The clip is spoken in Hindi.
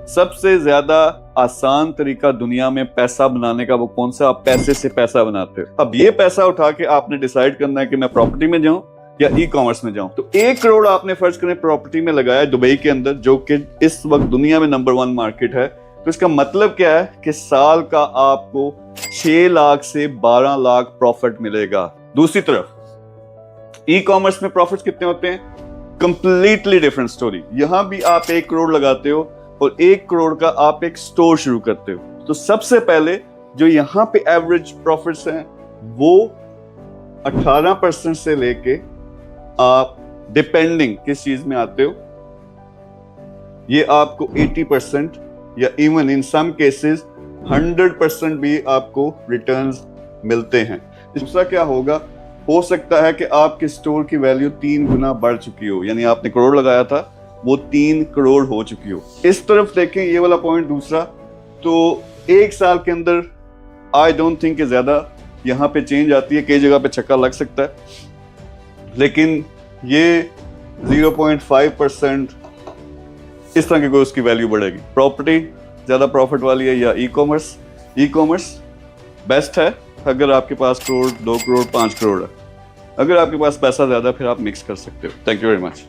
सबसे ज्यादा आसान तरीका दुनिया में पैसा बनाने का वो कौन सा? आप पैसे से पैसा बनाते हो। अब ये पैसा उठा के आपने डिसाइड करना है कि मैं प्रॉपर्टी में जाऊं या ई कॉमर्स में जाऊं। तो 1 करोड़ आपने फर्ज करें प्रॉपर्टी में लगाया दुबई के अंदर, जो कि इस वक्त दुनिया में नंबर 1 मार्केट है। तो इसका मतलब क्या है कि साल का आपको 6 लाख से 12 लाख प्रॉफिट मिलेगा। दूसरी तरफ ई कॉमर्स में प्रॉफिट्स कितने होते हैं? Completely different story. यहां भी आप 1 करोड़ लगाते हो और 1 करोड़ का आप एक स्टोर शुरू करते हो। तो सबसे पहले जो यहां पे एवरेज प्रॉफिट्स हैं वो 18% से लेके आप डिपेंडिंग किस चीज में आते हो, ये आपको 80% या इवन इन सम केसेस 100% भी आपको रिटर्न्स मिलते हैं। दूसरा क्या होगा, हो सकता है कि आपके स्टोर की वैल्यू 3 गुना बढ़ चुकी हो, यानी आपने करोड़ लगाया था वो 3 करोड़ हो चुकी हो। इस तरफ देखें, ये वाला पॉइंट दूसरा। तो 1 साल के अंदर आई डोंट थिंक ज्यादा यहाँ पे चेंज आती है, कई जगह पे छक्का लग सकता है, लेकिन ये 0.5% इस तरह की कोई उसकी वैल्यू बढ़ेगी। प्रॉपर्टी ज्यादा प्रॉफिट वाली है या e commerce? E commerce best है अगर आपके पास करोड़, 2 करोड़, 5 करोड़ है। अगर आपके पास पैसा ज्यादा, फिर आप मिक्स कर सकते हो। Thank you very much.